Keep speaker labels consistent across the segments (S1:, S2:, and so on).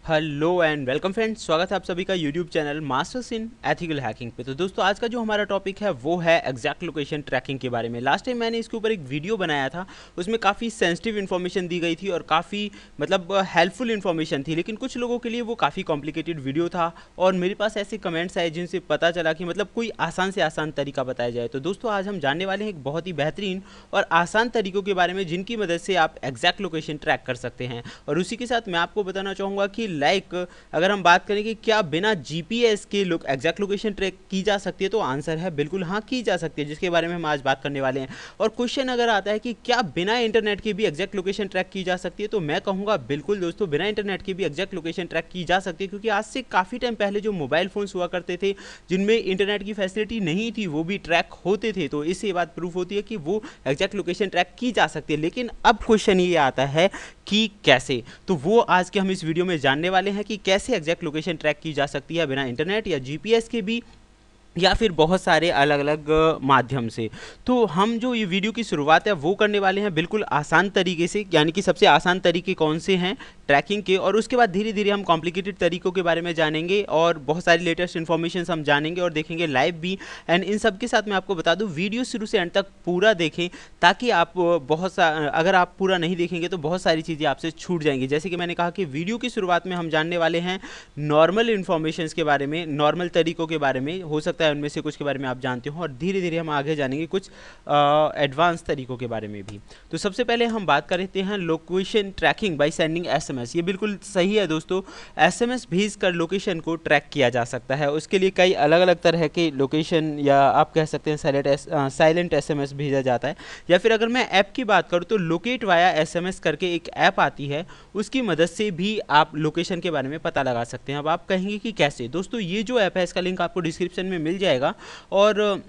S1: Hello and welcome friends, स्वागत है आप सभी का YouTube channel masters in ethical hacking पे। तो दोस्तों आज का जो हमारा टॉपिक है वो है एग्जैक्ट लोकेशन ट्रैकिंग के बारे में। लास्ट टाइम मैंने इसके ऊपर एक वीडियो बनाया था, उसमें काफ़ी सेंसिटिव इन्फॉर्मेशन दी गई थी और काफ़ी हेल्पफुल इन्फॉर्मेशन थी, लेकिन कुछ लोगों के लिए वो काफ़ी कॉम्प्लिकेटेड वीडियो था और मेरे पास ऐसे कमेंट्स आए जिनसे पता चला कि कोई आसान से आसान तरीका बताया जाए। तो दोस्तों आज हम जानने वाले हैं एक बहुत ही बेहतरीन और आसान तरीकों के बारे में जिनकी मदद से आप एग्जैक्ट लोकेशन ट्रैक कर सकते हैं। और उसी के साथ मैं आपको बताना चाहूँगा कि अगर हम बात करें कि क्या बिना जीपीएस के एग्जैक्ट लोकेशन ट्रैक की जा सकती है, तो आंसर है बिल्कुल हाँ, की जा सकती है, जिसके बारे में हम आज बात करने वाले हैं। और क्वेश्चन अगर आता है कि क्या बिना इंटरनेट के भी एग्जैक्ट लोकेशन ट्रैक की जा सकती है, तो मैं कहूँगा बिल्कुल दोस्तों, बिना इंटरनेट के भी एग्जैक्ट लोकेशन ट्रैक की जा सकती है, क्योंकि आज से काफ़ी टाइम पहले जो मोबाइल फ़ोन्स हुआ करते थे जिनमें इंटरनेट की फैसिलिटी नहीं थी, वो भी ट्रैक होते थे। तो इससे बात प्रूफ होती है कि वो एग्जैक्ट लोकेशन ट्रैक की जा सकती है। लेकिन अब क्वेश्चन ये आता है कि कैसे, तो वो आज के हम इस वीडियो में जानने वाले हैं कि कैसे एग्जैक्ट लोकेशन ट्रैक की जा सकती है बिना इंटरनेट या जीपीएस के भी, या फिर बहुत सारे अलग अलग माध्यम से। तो हम जो ये वीडियो की शुरुआत है वो करने वाले हैं बिल्कुल आसान तरीके से, यानी कि सबसे आसान तरीके कौन से हैं ट्रैकिंग के, और उसके बाद धीरे धीरे हम कॉम्प्लिकेटेड तरीकों के बारे में जानेंगे और बहुत सारी लेटेस्ट इन्फॉर्मेशन हम जानेंगे और देखेंगे लाइव भी। एंड इन सब के साथ मैं आपको बता दूं, वीडियो शुरू से एंड तक पूरा देखें, ताकि आप अगर आप पूरा नहीं देखेंगे तो बहुत सारी चीज़ें आपसे छूट जाएंगी। जैसे कि मैंने कहा कि वीडियो की शुरुआत में हम जानने वाले हैं नॉर्मल इन्फॉर्मेशन के बारे में, नॉर्मल तरीकों के बारे में, हो सकता है उनमें से कुछ के बारे में आप जानते हो, और धीरे धीरे हम आगे जानेंगे कुछ एडवांस तरीकों के बारे में भी। तो सबसे पहले हम बात करते हैं location tracking by sending SMS. ये बिल्कुल सही है दोस्तों, एसएमएस भेजकर लोकेशन को ट्रैक किया जा सकता है। उसके लिए कई अलग अलग तरह के लोकेशन, या आप कह सकते हैं साइलेंट एसएमएस भेजा जाता है। या फिर अगर मैं ऐप की बात करूँ तो लोकेट वाया एसएमएस करके एक ऐप आती है, उसकी मदद से भी आप लोकेशन के बारे में पता लगा सकते हैं। अब आप कहेंगे कि कैसे। दोस्तों ये जो ऐप है इसका लिंक आपको डिस्क्रिप्शन में मिल जाएगा, और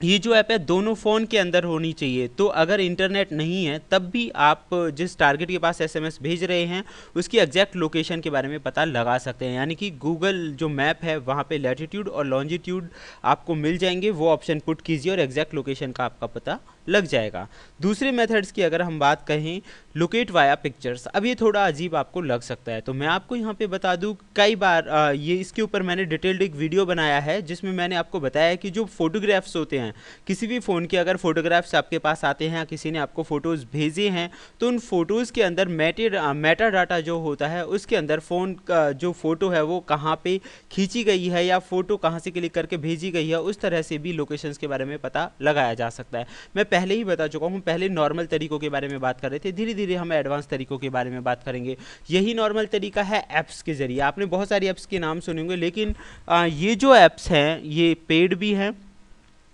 S1: ये जो ऐप है दोनों फ़ोन के अंदर होनी चाहिए। तो अगर इंटरनेट नहीं है तब भी आप जिस टारगेट के पास एसएमएस भेज रहे हैं उसकी एग्जैक्ट लोकेशन के बारे में पता लगा सकते हैं। यानी कि गूगल जो मैप है वहाँ पे लैटिट्यूड और लॉन्जिट्यूड आपको मिल जाएंगे, वो ऑप्शन पुट कीजिए और एग्जैक्ट लोकेशन का आपका पता लग जाएगा। दूसरे मेथड्स की अगर हम बात कहें, लोकेट वाया पिक्चर्स। अब ये थोड़ा अजीब आपको लग सकता है, तो मैं आपको यहाँ पे बता दूँ, कई बार ये इसके ऊपर मैंने डिटेल्ड एक वीडियो बनाया है जिसमें मैंने आपको बताया कि जो फोटोग्राफ्स होते हैं किसी भी फ़ोन के, अगर फोटोग्राफ्स आपके पास आते हैं या किसी ने आपको फ़ोटोज़ भेजे हैं, तो उन फोटोज़ के अंदर मेटा डाटा जो होता है उसके अंदर फ़ोन का जो फ़ोटो है वो कहाँ पे खींची गई है या फ़ोटो कहाँ से क्लिक करके भेजी गई है, उस तरह से भी लोकेशंस के बारे में पता लगाया जा सकता है। मैं पहले ही बता चुका हूँ, पहले नॉर्मल तरीकों के बारे में बात कर रहे थे, धीरे धीरे हम एडवांस तरीकों के बारे में बात करेंगे। यही नॉर्मल तरीका है ऐप्स के ज़रिए। आपने बहुत सारी ऐप्स के नाम सुने होंगे, लेकिन ये जो ऐप्स हैं ये पेड भी हैं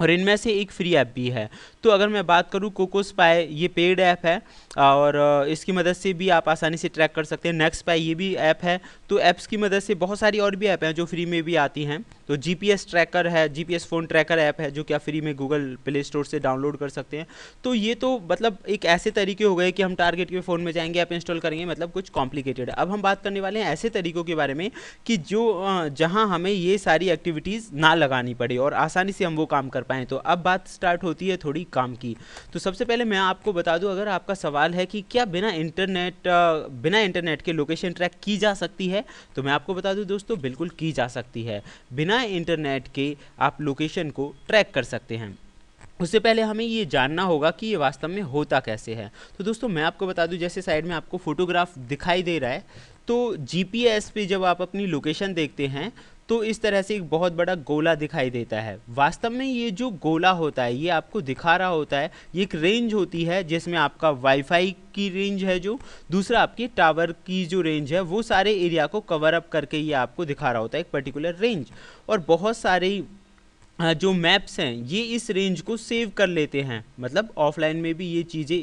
S1: और इनमें से एक फ्री ऐप भी है। तो अगर मैं बात करूँ कोकोस्पाई, ये पेड ऐप है और इसकी मदद से भी आप आसानी से ट्रैक कर सकते हैं। नेक्स्टपाई ये भी ऐप है। तो ऐप्स की मदद से बहुत सारी और भी ऐप हैं जो फ्री में भी आती हैं। तो जीपीएस ट्रैकर है, जीपीएस फ़ोन ट्रैकर ऐप है जो कि आप फ्री में गूगल प्ले स्टोर से डाउनलोड कर सकते हैं। तो ये तो एक ऐसे तरीके हो गए कि हम टारगेट के फ़ोन में जाएंगे, ऐप इंस्टॉल करेंगे, कुछ कॉम्प्लिकेटेड। अब हम बात करने वाले हैं ऐसे तरीकों के बारे में कि जो जहाँ हमें ये सारी एक्टिविटीज़ ना लगानी पड़े और आसानी से हम वो काम कर पाएँ। तो अब बात स्टार्ट होती है थोड़ी काम की। तो सबसे पहले मैं आपको बता दूं, अगर आपका सवाल है कि क्या बिना इंटरनेट के लोकेशन ट्रैक की जा सकती है, तो मैं आपको बता दूं दोस्तों, बिल्कुल की जा सकती है। बिना इंटरनेट के आप लोकेशन को ट्रैक कर सकते हैं। उससे पहले हमें ये जानना होगा कि ये वास्तव में होता कैसे है। तो दोस्तों मैं आपको बता दूं, जैसे साइड में आपको फोटोग्राफ दिखाई दे रहा है, तो जीपीएस पे जब आप अपनी लोकेशन देखते हैं तो इस तरह से एक बहुत बड़ा गोला दिखाई देता है। वास्तव में ये जो गोला होता है ये आपको दिखा रहा होता है, ये एक रेंज होती है जिसमें आपका वाईफाई की रेंज है, जो दूसरा आपकी टावर की जो रेंज है, वो सारे एरिया को कवर अप करके ये आपको दिखा रहा होता है, एक पर्टिकुलर रेंज। और बहुत सारे जो मैप्स हैं ये इस रेंज को सेव कर लेते हैं, ऑफलाइन में भी ये चीज़ें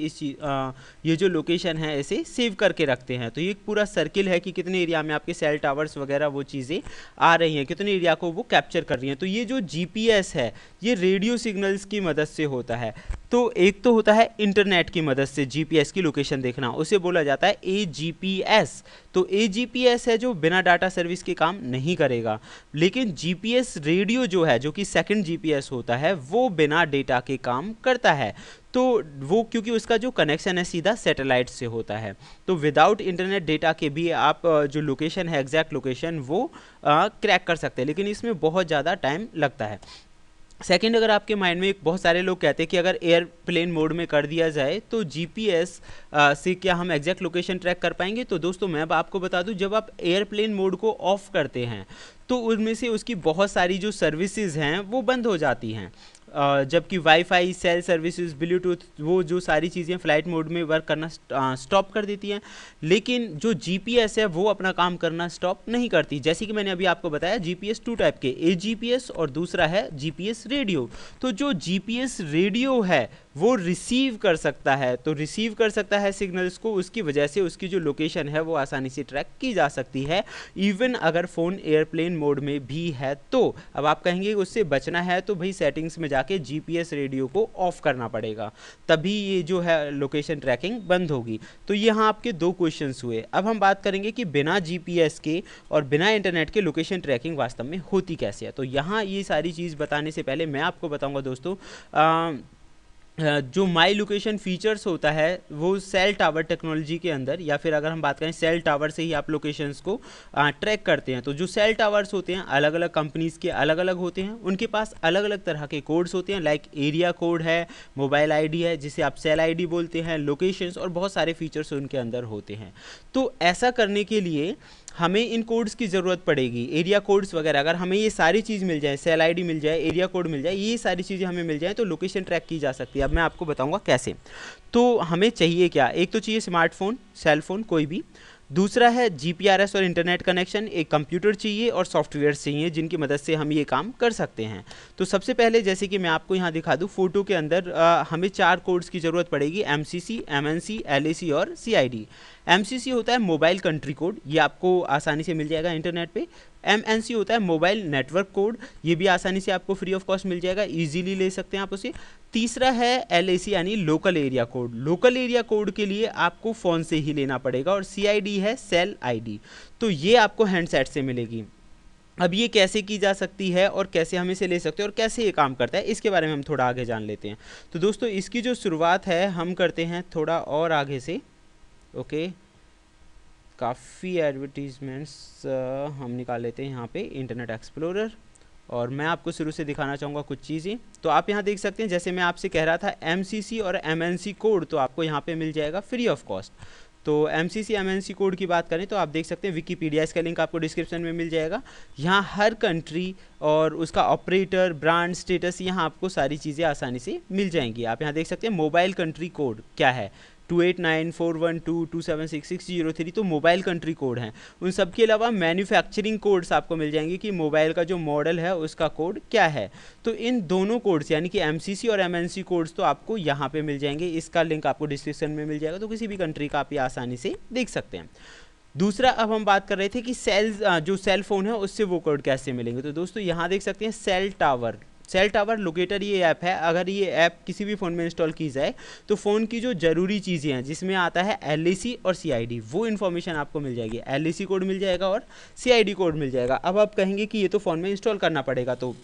S1: ये जो लोकेशन है इसे सेव करके रखते हैं। तो ये एक पूरा सर्किल है कि कितने एरिया में आपके सेल टावर्स वगैरह वो चीज़ें आ रही हैं, कितने एरिया को वो कैप्चर कर रही हैं। तो ये जो जीपीएस है ये रेडियो सिग्नल्स की मदद से होता है। तो एक तो होता है इंटरनेट की मदद से जीपीएस की लोकेशन देखना, उसे बोला जाता है एजीपीएस। तो एजीपीएस है जो बिना डाटा सर्विस के काम नहीं करेगा। लेकिन जीपीएस रेडियो जो है, जो कि सेकंड जीपीएस होता है, वो बिना डेटा के काम करता है। तो वो क्योंकि उसका जो कनेक्शन है सीधा सैटेलाइट से होता है, तो विदाउट इंटरनेट डेटा के भी आप जो लोकेशन है, एग्जैक्ट लोकेशन, वो क्रैक कर सकते हैं, लेकिन इसमें बहुत ज़्यादा टाइम लगता है। सेकंड, अगर आपके माइंड में बहुत सारे लोग कहते हैं कि अगर एयरप्लेन मोड में कर दिया जाए तो जीपीएस से क्या हम एग्जैक्ट लोकेशन ट्रैक कर पाएंगे? तो दोस्तों मैं अब आपको बता दूं, जब आप एयरप्लेन मोड को ऑफ करते हैं तो उनमें से उसकी बहुत सारी जो सर्विसेज हैं वो बंद हो जाती हैं, जबकि वाईफाई, सेल सर्विसेज, ब्लूटूथ, वो जो सारी चीज़ें फ़्लाइट मोड में वर्क करना स्टॉप कर देती हैं। लेकिन जो जीपीएस है वो अपना काम करना स्टॉप नहीं करती। जैसे कि मैंने अभी आपको बताया, जीपीएस 2 टाइप के, ए जीपीएस और दूसरा है जीपीएस रेडियो। तो जो जीपीएस रेडियो है वो रिसीव कर सकता है, तो रिसीव कर सकता है सिग्नल्स को, उसकी वजह से उसकी जो लोकेशन है वो आसानी से ट्रैक की जा सकती है, इवन अगर फ़ोन एयरप्लेन मोड में भी है तो। अब आप कहेंगे उससे बचना है तो भाई सेटिंग्स में जाके जीपीएस रेडियो को ऑफ करना पड़ेगा, तभी ये जो है लोकेशन ट्रैकिंग बंद होगी। तो यहाँ आपके दो क्वेश्चंस हुए। अब हम बात करेंगे कि बिना जीपीएस के और बिना इंटरनेट के लोकेशन ट्रैकिंग वास्तव में होती कैसे है। तो यहाँ ये सारी चीज़ बताने से पहले मैं आपको बताऊँगा दोस्तों, जो माई लोकेशन फीचर्स होता है वो सेल टावर टेक्नोलॉजी के अंदर, या फिर अगर हम बात करें सेल टावर से ही आप लोकेशंस को ट्रैक करते हैं। तो जो सेल टावर्स होते हैं अलग अलग कंपनीज़ के अलग अलग होते हैं, उनके पास अलग अलग तरह के कोड्स होते हैं, लाइक एरिया कोड है, मोबाइल आईडी है जिसे आप सेल आईडी बोलते हैं, लोकेशंस और बहुत सारे फीचर्स उनके अंदर होते हैं। तो ऐसा करने के लिए हमें इन कोड्स की ज़रूरत पड़ेगी, एरिया कोड्स वगैरह। अगर हमें ये सारी चीज़ मिल जाए, सेल आईडी मिल जाए, एरिया कोड मिल जाए, ये सारी चीज़ें हमें मिल जाए तो लोकेशन ट्रैक की जा सकती है। अब मैं आपको बताऊंगा कैसे। तो हमें चाहिए क्या? एक तो चाहिए स्मार्टफोन, सेलफोन कोई भी। दूसरा है जीपीआरएस और इंटरनेट कनेक्शन, एक कंप्यूटर चाहिए और सॉफ्टवेयर चाहिए जिनकी मदद से हम ये काम कर सकते हैं। तो सबसे पहले जैसे कि मैं आपको यहाँ दिखा दूँ, फ़ोटो के अंदर हमें 4 कोड्स की ज़रूरत पड़ेगी, एमसीसी, एमएनसी, एलएसी और सीआईडी। एमसीसी होता है मोबाइल कंट्री कोड, ये आपको आसानी से मिल जाएगा इंटरनेट पे। एमएनसी होता है मोबाइल नेटवर्क कोड, ये भी आसानी से आपको फ्री ऑफ कॉस्ट मिल जाएगा, इजीली ले सकते हैं आप उसे। तीसरा है एलएसी यानी local area code. Local area code के लिए आपको फ़ोन से ही लेना पड़ेगा। और सीआईडी है सेल आईडी, तो ये आपको हैंडसेट से मिलेगी। अब ये कैसे की जा सकती है और कैसे हम इसे ले सकते हैं और कैसे ये काम करता है, इसके बारे में हम थोड़ा आगे जान लेते हैं। तो दोस्तों इसकी जो शुरुआत है हम करते हैं थोड़ा और आगे से। ओके, काफ़ी एडवर्टीजमेंट्स हम निकाल लेते हैं यहाँ पे इंटरनेट एक्सप्लोरर, और मैं आपको शुरू से दिखाना चाहूँगा कुछ चीज़ें। तो आप यहाँ देख सकते हैं, जैसे मैं आपसे कह रहा था एमसीसी और एमएनसी कोड तो आपको यहाँ पे मिल जाएगा फ्री ऑफ कॉस्ट। तो एमसीसी एमएनसी कोड की बात करें तो आप देख सकते हैं विकीपीडिया, इसका लिंक आपको डिस्क्रिप्शन में मिल जाएगा। यहाँ हर कंट्री और उसका ऑपरेटर, ब्रांड, स्टेटस, यहाँ आपको सारी चीज़ें आसानी से मिल जाएंगी। आप यहाँ देख सकते हैं मोबाइल कंट्री कोड क्या है, 289412276603, तो मोबाइल कंट्री कोड हैं। उन सब के अलावा मैन्युफैक्चरिंग कोड्स आपको मिल जाएंगे कि मोबाइल का जो मॉडल है उसका कोड क्या है। तो इन दोनों कोड्स यानी कि एमसीसी और एमएनसी कोड्स तो आपको यहाँ पे मिल जाएंगे, इसका लिंक आपको डिस्क्रिप्शन में मिल जाएगा। तो किसी भी कंट्री का आप ये आसानी से देख सकते हैं। दूसरा, अब हम बात कर रहे थे कि जो सेल फोन है उससे वो कोड कैसे मिलेंगे। तो दोस्तों यहाँ देख सकते हैं सेल टावर लोकेटर, ये ऐप है। अगर ये ऐप किसी भी फ़ोन में इंस्टॉल की जाए तो फ़ोन की जो ज़रूरी चीज़ें हैं जिसमें आता है एलएसी और सीआईडी, वो इन्फॉर्मेशन आपको मिल जाएगी। एलएसी कोड मिल जाएगा और सीआईडी कोड मिल जाएगा। अब आप कहेंगे कि ये तो फ़ोन में इंस्टॉल करना पड़ेगा, तो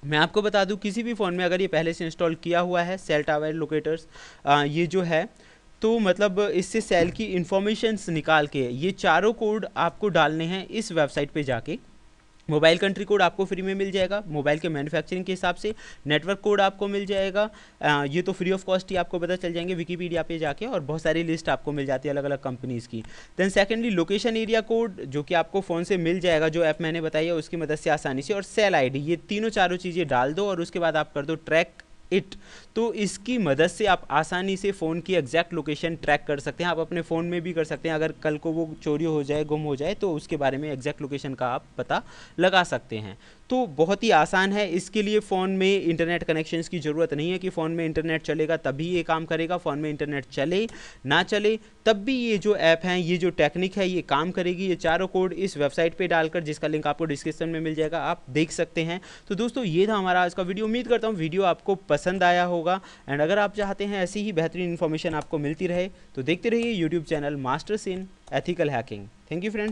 S1: मैं आपको बता दूं किसी भी फ़ोन में अगर ये पहले से इंस्टॉल किया हुआ है सेल टावर लोकेटर्स, ये जो है, तो मतलब इससे सेल की इन्फॉर्मेशंस निकाल के ये चारों कोड आपको डालने हैं इस वेबसाइट पे जाके। मोबाइल कंट्री कोड आपको फ्री में मिल जाएगा मोबाइल के मैन्युफैक्चरिंग के हिसाब से, नेटवर्क कोड आपको मिल जाएगा, ये तो फ्री ऑफ कॉस्ट ही आपको पता चल जाएंगे विकीपीडिया पे जाके, और बहुत सारी लिस्ट आपको मिल जाती है अलग अलग कंपनीज़ की। Then secondly location area code जो कि आपको फ़ोन से मिल जाएगा, जो ऐप मैंने बताई है उसकी मदद से आसानी से, और सेल आईडी, ये तीनों चारों चीज़ें डाल दो और उसके बाद आप कर दो ट्रैक इट। तो इसकी मदद से आप आसानी से फ़ोन की एग्जैक्ट लोकेशन ट्रैक कर सकते हैं। आप अपने फ़ोन में भी कर सकते हैं, अगर कल को वो चोरी हो जाए, गुम हो जाए, तो उसके बारे में एग्जैक्ट लोकेशन का आप पता लगा सकते हैं। तो बहुत ही आसान है। इसके लिए फ़ोन में इंटरनेट कनेक्शंस की ज़रूरत नहीं है कि फ़ोन में इंटरनेट चलेगा तभी ये काम करेगा। फ़ोन में इंटरनेट चले ना चले तब भी ये जो ऐप हैं, ये जो टेक्निक है, ये काम करेगी। ये चारों कोड इस वेबसाइट पे डालकर, जिसका लिंक आपको डिस्क्रिप्शन में मिल जाएगा, आप देख सकते हैं। तो दोस्तों ये था हमारा आज का वीडियो। उम्मीद करता हूँ वीडियो आपको पसंद आया होगा, एंड अगर आप चाहते हैं ऐसी ही बेहतरीन इन्फॉर्मेशन आपको मिलती रहे तो देखते रहिए YouTube channel masters in ethical hacking. Thank you friends.